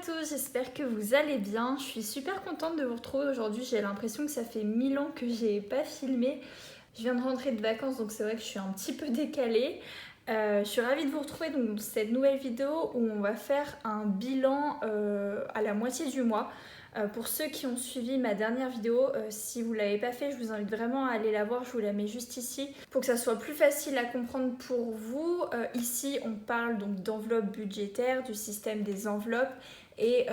tous, j'espère que vous allez bien. Je suis super contente de vous retrouver aujourd'hui. J'ai l'impression que ça fait 1000 ans que j'ai pas filmé. Je viens de rentrer de vacances, donc c'est vrai que je suis un petit peu décalée. Je suis ravie de vous retrouver dans cette nouvelle vidéo où on va faire un bilan à la moitié du mois. Pour ceux qui ont suivi ma dernière vidéo, si vous ne l'avez pas fait, je vous invite vraiment à aller la voir, je vous la mets juste ici pour que ça soit plus facile à comprendre pour vous. Ici, on parle donc d'enveloppe budgétaire, du système des enveloppes et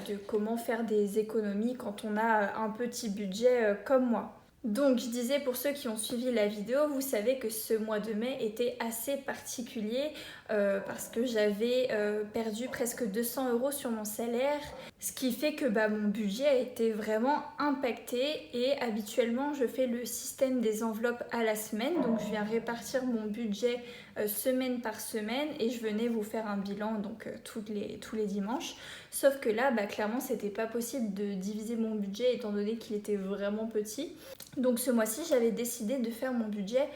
de comment faire des économies quand on a un petit budget comme moi. Donc je disais pour ceux qui ont suivi la vidéo, vous savez que ce mois de mai était assez particulier parce que j'avais perdu presque 200 € sur mon salaire, ce qui fait que mon budget a été vraiment impacté et habituellement je fais le système des enveloppes à la semaine, donc je viens répartir mon budget semaine par semaine et je venais vous faire un bilan donc tous les dimanches. Sauf que là, clairement, c'était pas possible de diviser mon budget étant donné qu'il était vraiment petit. Donc ce mois-ci, j'avais décidé de faire mon budget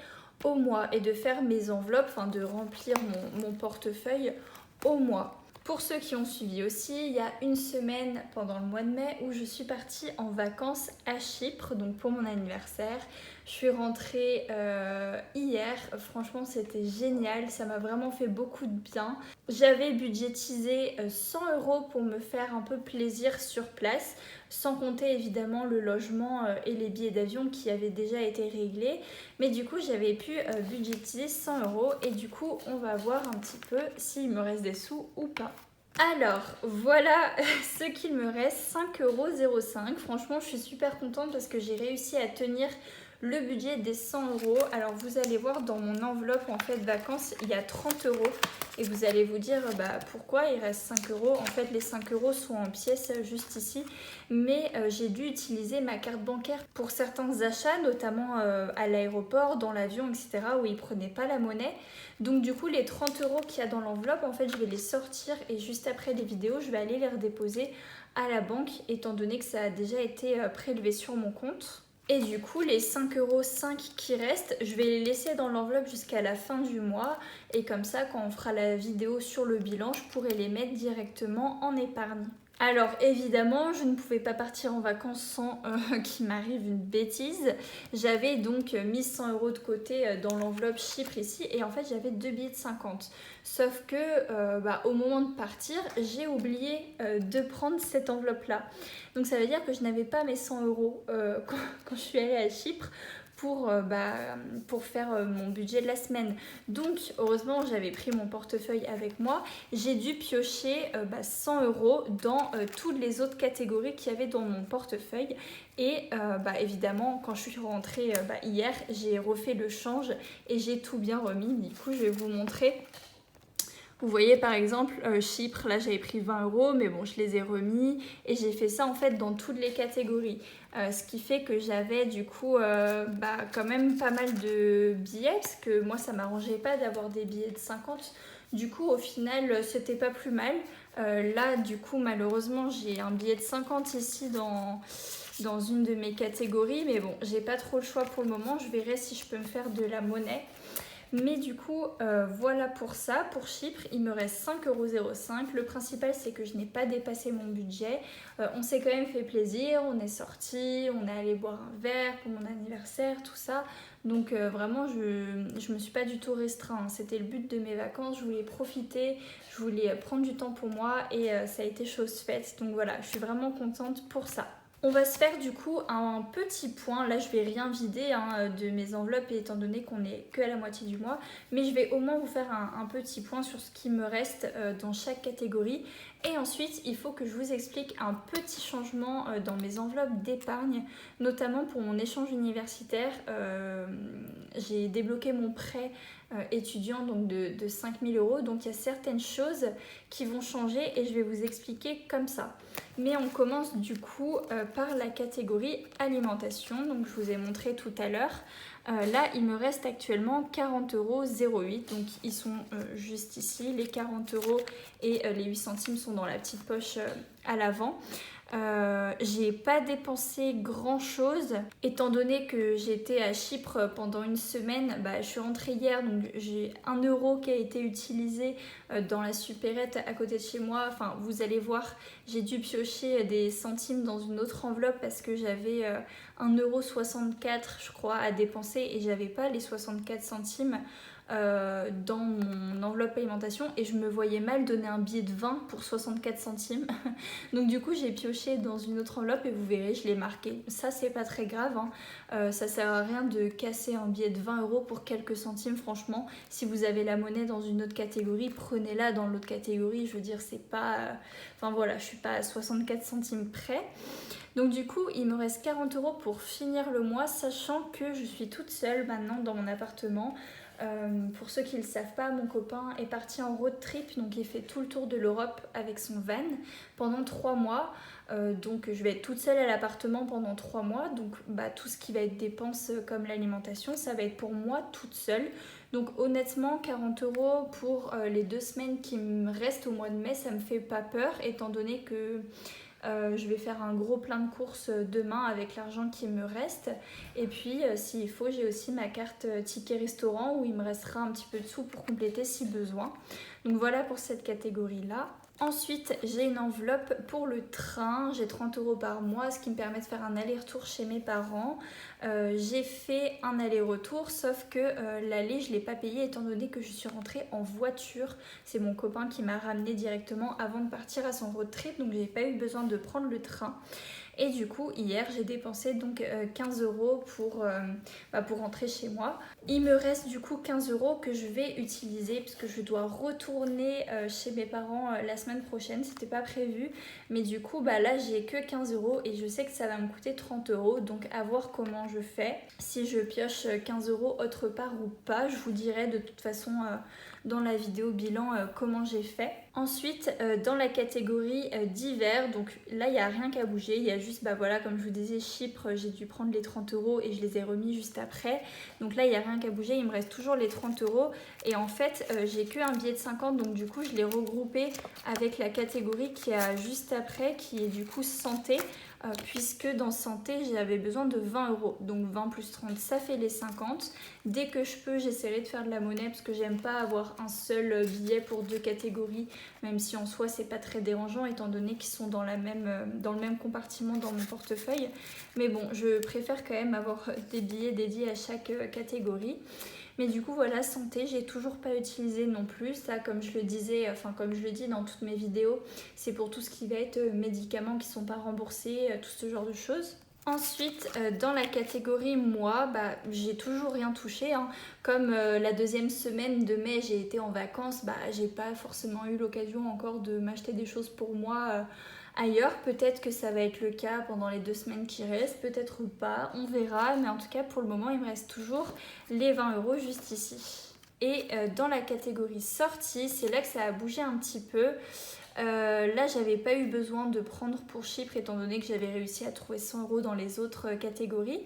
au mois et de faire mes enveloppes, enfin de remplir mon portefeuille au mois. Pour ceux qui ont suivi aussi, il y a une semaine pendant le mois de mai où je suis partie en vacances à Chypre, donc pour mon anniversaire. Je suis rentrée hier, franchement c'était génial, ça m'a vraiment fait beaucoup de bien. J'avais budgétisé 100 € pour me faire un peu plaisir sur place, sans compter évidemment le logement et les billets d'avion qui avaient déjà été réglés. Mais du coup j'avais pu budgétiser 100 € et du coup on va voir un petit peu s'il me reste des sous ou pas. Alors voilà ce qu'il me reste, 5,05 €. Franchement je suis super contente parce que j'ai réussi à tenir le budget des 100 €. Alors vous allez voir dans mon enveloppe en fait vacances il y a 30 € et vous allez vous dire pourquoi il reste 5 €. En fait les 5 € sont en pièces juste ici, mais j'ai dû utiliser ma carte bancaire pour certains achats, notamment à l'aéroport, dans l'avion, etc. où ils ne prenaient pas la monnaie. Donc du coup les 30 € qu'il y a dans l'enveloppe, en fait je vais les sortir et juste après les vidéos je vais aller les redéposer à la banque étant donné que ça a déjà été prélevé sur mon compte. Et du coup, les 5,05 € qui restent, je vais les laisser dans l'enveloppe jusqu'à la fin du mois. Et comme ça, quand on fera la vidéo sur le bilan, je pourrai les mettre directement en épargne. Alors évidemment, je ne pouvais pas partir en vacances sans qu'il m'arrive une bêtise. J'avais donc mis 100 € de côté dans l'enveloppe Chypre ici et en fait j'avais 2 billets de 50. Sauf que au moment de partir, j'ai oublié de prendre cette enveloppe-là. Donc ça veut dire que je n'avais pas mes 100 € quand je suis allée à Chypre pour faire mon budget de la semaine. Donc heureusement j'avais pris mon portefeuille avec moi. J'ai dû piocher 100 € dans toutes les autres catégories qu'il y avait dans mon portefeuille. Et évidemment quand je suis rentrée hier, j'ai refait le change et j'ai tout bien remis. Du coup je vais vous montrer. Vous voyez par exemple Chypre, là j'avais pris 20 €, mais bon je les ai remis et j'ai fait ça en fait dans toutes les catégories. Ce qui fait que j'avais du coup quand même pas mal de billets, parce que moi ça m'arrangeait pas d'avoir des billets de 50. Du coup au final c'était pas plus mal. Là du coup malheureusement j'ai un billet de 50 ici dans une de mes catégories, mais bon j'ai pas trop le choix pour le moment, je verrai si je peux me faire de la monnaie. Mais du coup, voilà pour ça. Pour Chypre, il me reste 5,05 €. Le principal, c'est que je n'ai pas dépassé mon budget. On s'est quand même fait plaisir. On est sortis, on est allé boire un verre pour mon anniversaire, tout ça. Donc vraiment, je me suis pas du tout restreint. C'était le but de mes vacances. Je voulais profiter, je voulais prendre du temps pour moi et ça a été chose faite. Donc voilà, je suis vraiment contente pour ça. On va se faire du coup un petit point, là je vais rien vider de mes enveloppes étant donné qu'on n'est que à la moitié du mois, mais je vais au moins vous faire un petit point sur ce qui me reste dans chaque catégorie. Et ensuite il faut que je vous explique un petit changement dans mes enveloppes d'épargne, notamment pour mon échange universitaire. J'ai débloqué mon prêt étudiant donc de 5 000 €, donc il y a certaines choses qui vont changer et je vais vous expliquer comme ça. Mais on commence du coup par la catégorie alimentation, donc je vous ai montré tout à l'heure. Là il me reste actuellement 40,08 €, donc ils sont juste ici, les 40 € et les 8 centimes sont dans la petite poche à l'avant. J'ai pas dépensé grand chose étant donné que j'étais à Chypre pendant une semaine. Bah, je suis rentrée hier donc j'ai 1 € qui a été utilisé dans la supérette à côté de chez moi. Enfin, vous allez voir, j'ai dû piocher des centimes dans une autre enveloppe parce que j'avais 1,64 € je crois à dépenser et j'avais pas les 64 centimes dans mon enveloppe alimentation et je me voyais mal donner un billet de 20 pour 64 centimes. Donc du coup j'ai pioché dans une autre enveloppe et vous verrez, je l'ai marqué. Ça c'est pas très grave, hein. Ça sert à rien de casser un billet de 20 € pour quelques centimes. Franchement, si vous avez la monnaie dans une autre catégorie, prenez-la dans l'autre catégorie. Je veux dire, c'est pas... Enfin voilà, je suis pas à 64 centimes près. Donc du coup, il me reste 40 € pour finir le mois, sachant que je suis toute seule maintenant dans mon appartement. Pour ceux qui ne le savent pas, mon copain est parti en road trip, donc il fait tout le tour de l'Europe avec son van pendant 3 mois. Donc je vais être toute seule à l'appartement pendant 3 mois. Donc tout ce qui va être dépenses comme l'alimentation, ça va être pour moi toute seule. Donc honnêtement, 40 € pour les 2 semaines qui me restent au mois de mai, ça me fait pas peur étant donné que... je vais faire un gros plein de courses demain avec l'argent qui me reste. Et puis, s'il faut, j'ai aussi ma carte ticket restaurant où il me restera un petit peu de sous pour compléter si besoin. Donc voilà pour cette catégorie-là. Ensuite, j'ai une enveloppe pour le train. J'ai 30 € par mois, ce qui me permet de faire un aller-retour chez mes parents. J'ai fait un aller-retour, sauf que l'aller, je ne l'ai pas payé étant donné que je suis rentrée en voiture. C'est mon copain qui m'a ramenée directement avant de partir à son road trip, donc j'ai pas eu besoin de prendre le train. Et du coup, hier, j'ai dépensé donc 15 € pour rentrer chez moi. Il me reste du coup 15 € que je vais utiliser puisque je dois retourner chez mes parents la semaine prochaine. C'était pas prévu, mais du coup, là, j'ai que 15 € et je sais que ça va me coûter 30 €. Donc, à voir comment je fais. Si je pioche 15 € autre part ou pas, je vous dirai de toute façon dans la vidéo bilan comment j'ai fait. Ensuite, dans la catégorie d'hiver, donc là, il n'y a rien qu'à bouger. Il y a juste, voilà, comme je vous disais, Chypre, j'ai dû prendre les 30 € et je les ai remis juste après. Donc là, il n'y a rien qu'à bouger. Il me reste toujours les 30 €. Et en fait, j'ai qu'un billet de 50. Donc du coup, je l'ai regroupé avec la catégorie qui a juste après, qui est du coup santé. Puisque dans santé, j'avais besoin de 20 €. Donc 20 plus 30, ça fait les 50. Dès que je peux, j'essaierai de faire de la monnaie parce que j'aime pas avoir un seul billet pour 2 catégories, même si en soi, c'est pas très dérangeant étant donné qu'ils sont dans le même compartiment dans mon portefeuille. Mais bon, je préfère quand même avoir des billets dédiés à chaque catégorie. Mais du coup, voilà, santé, j'ai toujours pas utilisé non plus. Ça, comme je le disais, comme je le dis dans toutes mes vidéos, c'est pour tout ce qui va être médicaments qui sont pas remboursés, tout ce genre de choses. Ensuite, dans la catégorie moi, j'ai toujours rien touché, hein. Comme la deuxième semaine de mai, j'ai été en vacances, j'ai pas forcément eu l'occasion encore de m'acheter des choses pour moi ailleurs. Peut-être que ça va être le cas pendant les 2 semaines qui restent, peut-être pas, on verra. Mais en tout cas, pour le moment, il me reste toujours les 20 € juste ici. Et dans la catégorie sortie, c'est là que ça a bougé un petit peu. Là, j'avais pas eu besoin de prendre pour Chypre étant donné que j'avais réussi à trouver 100 € dans les autres catégories.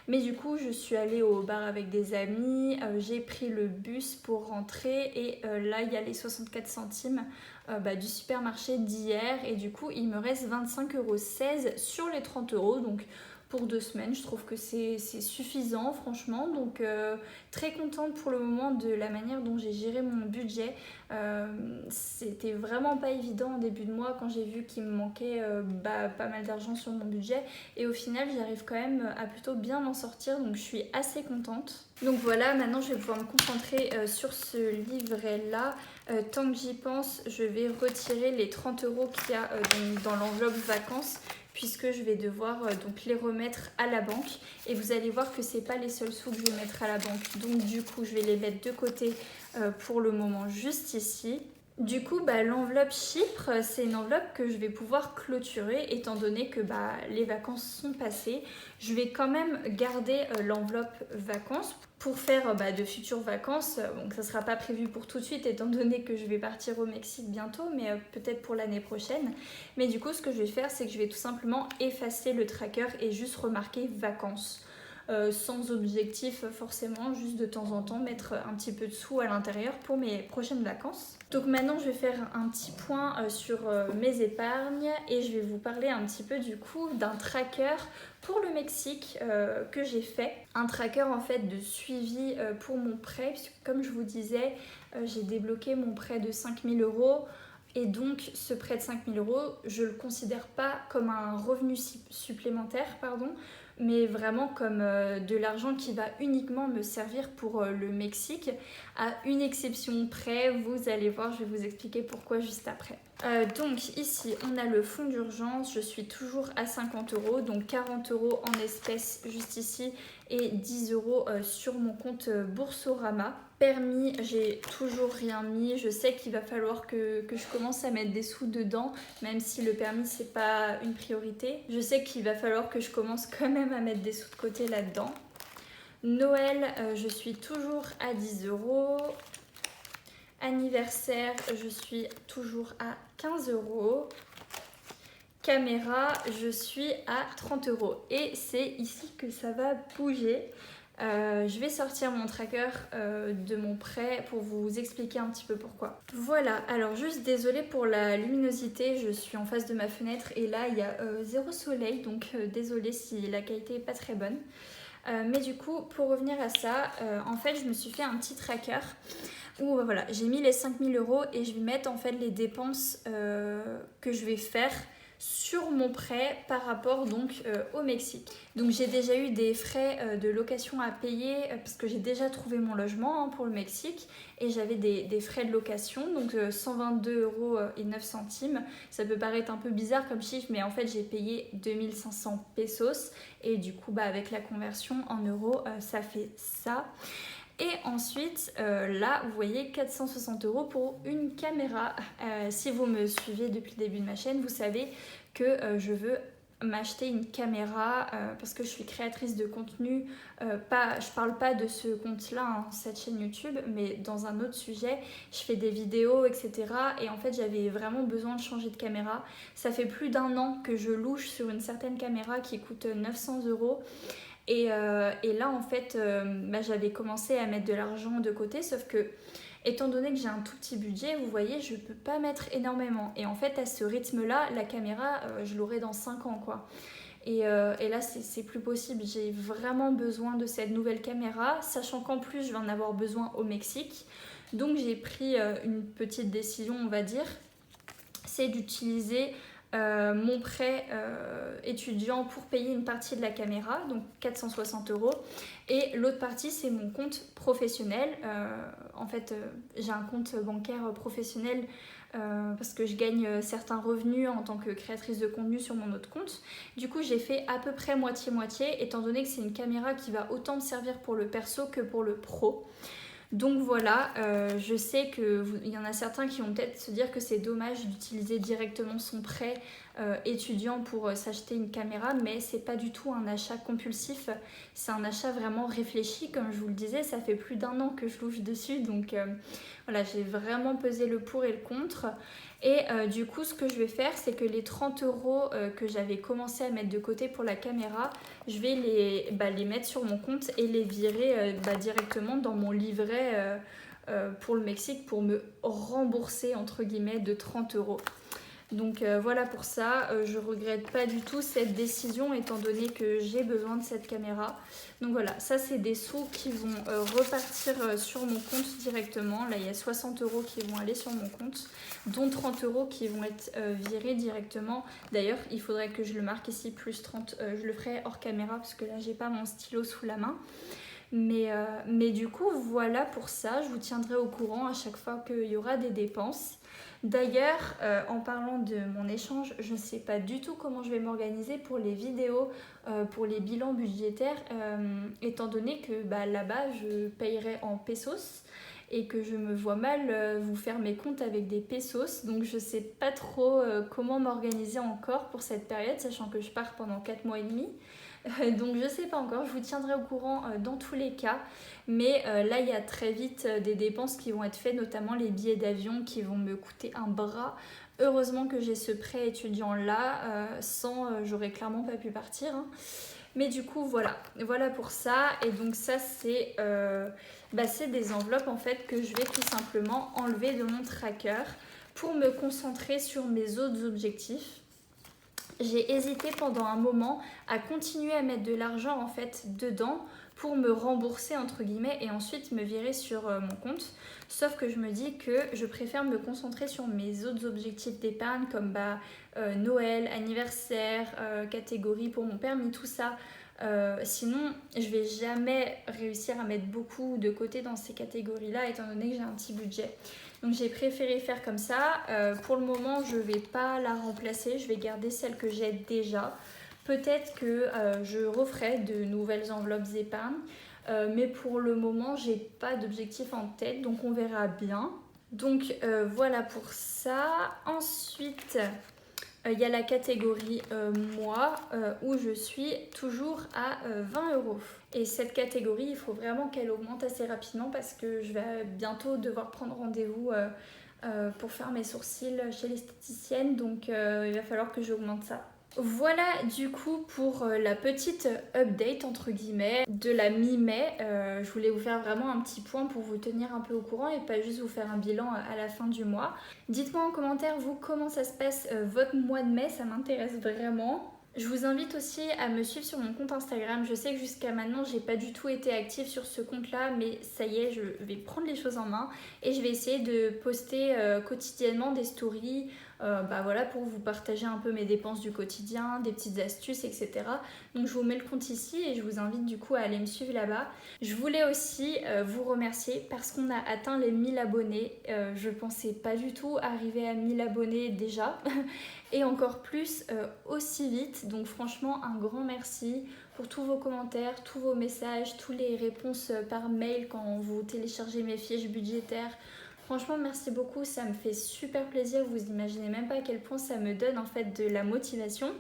Mais du coup, je suis allée au bar avec des amis, j'ai pris le bus pour rentrer et là, il y a les 64 centimes du supermarché d'hier et du coup, il me reste 25,16 € sur les 30 €. Donc, pour 2 semaines, je trouve que c'est suffisant, franchement. Donc, très contente pour le moment de la manière dont j'ai géré mon budget. C'était vraiment pas évident au début de mois quand j'ai vu qu'il me manquait pas mal d'argent sur mon budget. Et au final, j'arrive quand même à plutôt bien m'en sortir. Donc, je suis assez contente. Donc voilà, maintenant je vais pouvoir me concentrer sur ce livret-là. Tant que j'y pense, je vais retirer les 30 € qu'il y a dans l'enveloppe vacances puisque je vais devoir donc les remettre à la banque. Et vous allez voir que c'est pas les seuls sous que je vais mettre à la banque. Donc du coup, je vais les mettre de côté pour le moment juste ici. Du coup, l'enveloppe Chypre, c'est une enveloppe que je vais pouvoir clôturer étant donné que les vacances sont passées. Je vais quand même garder l'enveloppe vacances pour faire de futures vacances. Donc ça ne sera pas prévu pour tout de suite étant donné que je vais partir au Mexique bientôt, mais peut-être pour l'année prochaine. Mais du coup, ce que je vais faire, c'est que je vais tout simplement effacer le tracker et juste remarquer vacances. sans objectif forcément, juste de temps en temps mettre un petit peu de sous à l'intérieur pour mes prochaines vacances. Donc maintenant je vais faire un petit point sur mes épargnes et je vais vous parler un petit peu du coup d'un tracker pour le Mexique que j'ai fait. Un tracker en fait de suivi pour mon prêt, puisque comme je vous disais, j'ai débloqué mon prêt de 5 000 euros. Et donc ce prêt de 5 000 euros, je ne le considère pas comme un revenu supplémentaire, mais vraiment comme de l'argent qui va uniquement me servir pour le Mexique, à une exception près, vous allez voir, je vais vous expliquer pourquoi juste après. Donc ici, on a le fonds d'urgence, je suis toujours à 50 euros, donc 40 euros en espèces juste ici et 10 euros sur mon compte Boursorama. Permis, j'ai toujours rien mis, je sais qu'il va falloir que je commence à mettre des sous dedans, même si le permis c'est pas une priorité. Je sais qu'il va falloir que je commence quand même à mettre des sous de côté là-dedans. Noël, je suis toujours à 10 euros. Anniversaire, je suis toujours à 15 euros. Caméra, je suis à 30 euros. Et c'est ici que ça va bouger. Je vais sortir mon tracker de mon prêt pour vous expliquer un petit peu pourquoi. Voilà, alors juste désolée pour la luminosité, je suis en face de ma fenêtre et là il y a zéro soleil, donc désolée si la qualité n'est pas très bonne. Mais du coup, pour revenir à ça, en fait je me suis fait un petit tracker où voilà, j'ai mis les 5 000 euros et je vais mettre en fait les dépenses que je vais faire sur mon prêt par rapport donc au Mexique. Donc j'ai déjà eu des frais de location à payer parce que j'ai déjà trouvé mon logement pour le Mexique et j'avais des frais de location, donc 122 euros et 9 centimes. Ça peut paraître un peu bizarre comme chiffre, mais en fait j'ai payé 2500 pesos et du coup avec la conversion en euros ça fait ça. Et ensuite, là, vous voyez 460 euros pour une caméra. Si vous me suivez depuis le début de ma chaîne, vous savez que je veux m'acheter une caméra parce que je suis créatrice de contenu. Je parle pas de ce compte-là, cette chaîne YouTube, mais dans un autre sujet, je fais des vidéos, etc. Et en fait, j'avais vraiment besoin de changer de caméra. Ça fait plus d'1 an que je louche sur une certaine caméra qui coûte 900 euros. Et là, en fait, j'avais commencé à mettre de l'argent de côté, sauf que, étant donné que j'ai un tout petit budget, vous voyez, je ne peux pas mettre énormément. Et en fait, à ce rythme-là, la caméra, je l'aurai dans 5 ans, quoi. Et là, c'est plus possible. J'ai vraiment besoin de cette nouvelle caméra, sachant qu'en plus, je vais en avoir besoin au Mexique. Donc, j'ai pris une petite décision, on va dire, c'est d'utiliser mon prêt étudiant pour payer une partie de la caméra, donc 460 euros, et l'autre partie c'est mon compte professionnel. En fait, j'ai un compte bancaire professionnel parce que je gagne certains revenus en tant que créatrice de contenu sur mon autre compte. Du coup, j'ai fait à peu près moitié-moitié, étant donné que c'est une caméra qui va autant me servir pour le perso que pour le pro. Donc voilà, je sais qu'il y en a certains qui vont peut-être se dire que c'est dommage d'utiliser directement son prêt étudiant pour s'acheter une caméra, mais c'est pas du tout un achat compulsif, c'est un achat vraiment réfléchi. Comme je vous le disais, ça fait plus d'1 an que je louche dessus, donc voilà, j'ai vraiment pesé le pour et le contre. Et du coup, ce que je vais faire, c'est que les 30 euros que j'avais commencé à mettre de côté pour la caméra, je vais les mettre sur mon compte et les virer directement dans mon livret pour le Mexique pour me rembourser, entre guillemets, de 30 euros. Donc voilà pour ça, je regrette pas du tout cette décision étant donné que j'ai besoin de cette caméra. Donc voilà, ça c'est des sous qui vont repartir sur mon compte directement. Là il y a 60 euros qui vont aller sur mon compte, dont 30 euros qui vont être virés directement. D'ailleurs il faudrait que je le marque ici, plus 30, je le ferai hors caméra parce que là j'ai pas mon stylo sous la main. Mais du coup voilà pour ça, je vous tiendrai au courant à chaque fois qu'il y aura des dépenses. D'ailleurs, en parlant de mon échange, je ne sais pas du tout comment je vais m'organiser pour les vidéos, pour les bilans budgétaires, étant donné que là-bas, je payerai en pesos et que je me vois mal vous faire mes comptes avec des pesos. Donc je ne sais pas trop comment m'organiser encore pour cette période, sachant que je pars pendant 4 mois et demi. Donc je sais pas encore, je vous tiendrai au courant dans tous les cas, mais là il y a très vite des dépenses qui vont être faites, notamment les billets d'avion qui vont me coûter un bras. Heureusement que j'ai ce prêt étudiant là, sans j'aurais clairement pas pu partir. Mais du coup, voilà pour ça. Et donc ça, c'est des enveloppes en fait que je vais tout simplement enlever de mon tracker pour me concentrer sur mes autres objectifs. J'ai hésité pendant un moment à continuer à mettre de l'argent en fait dedans pour me rembourser entre guillemets et ensuite me virer sur mon compte. Sauf que je me dis que je préfère me concentrer sur mes autres objectifs d'épargne comme Noël, anniversaire, catégorie pour mon permis, tout ça. Sinon, je vais jamais réussir à mettre beaucoup de côté dans ces catégories-là étant donné que j'ai un petit budget. Donc j'ai préféré faire comme ça. Pour le moment, je ne vais pas la remplacer. Je vais garder celle que j'ai déjà. Peut-être que je referai de nouvelles enveloppes épargne. Mais pour le moment, j'ai pas d'objectif en tête. Donc on verra bien. Donc voilà pour ça. Ensuite, il y a la catégorie mois où je suis toujours à 20 euros. Et cette catégorie, il faut vraiment qu'elle augmente assez rapidement parce que je vais bientôt devoir prendre rendez-vous pour faire mes sourcils chez l'esthéticienne. Donc il va falloir que j'augmente ça. Voilà du coup pour la petite update entre guillemets de la mi-mai. Je voulais vous faire vraiment un petit point pour vous tenir un peu au courant et pas juste vous faire un bilan à la fin du mois. Dites-moi en commentaire vous comment ça se passe votre mois de mai, ça m'intéresse vraiment. Je vous invite aussi à me suivre sur mon compte Instagram. Je sais que jusqu'à maintenant, j'ai pas du tout été active sur ce compte-là, mais ça y est, je vais prendre les choses en main et je vais essayer de poster quotidiennement des stories pour vous partager un peu mes dépenses du quotidien, des petites astuces, etc. Donc je vous mets le compte ici et je vous invite du coup à aller me suivre là-bas. Je voulais aussi vous remercier parce qu'on a atteint les 1000 abonnés. Je pensais pas du tout arriver à 1000 abonnés déjà. Et encore plus aussi vite. Donc franchement, un grand merci pour tous vos commentaires, tous vos messages, toutes les réponses par mail quand vous téléchargez mes fiches budgétaires. Franchement, merci beaucoup, ça me fait super plaisir. Vous imaginez même pas à quel point ça me donne en fait de la motivation.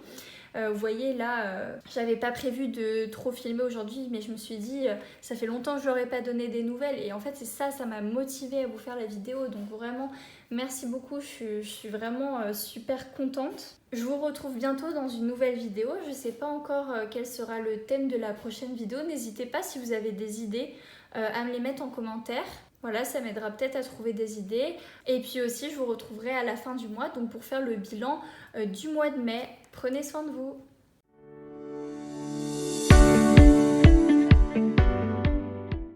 Vous voyez là, j'avais pas prévu de trop filmer aujourd'hui, mais je me suis dit, ça fait longtemps que je n'aurais pas donné des nouvelles. Et en fait, c'est ça, ça m'a motivée à vous faire la vidéo. Donc vraiment, merci beaucoup, je suis vraiment super contente. Je vous retrouve bientôt dans une nouvelle vidéo. Je sais pas encore quel sera le thème de la prochaine vidéo. N'hésitez pas si vous avez des idées à me les mettre en commentaire. Voilà, ça m'aidera peut-être à trouver des idées. Et puis aussi, je vous retrouverai à la fin du mois, donc pour faire le bilan du mois de mai. Prenez soin de vous.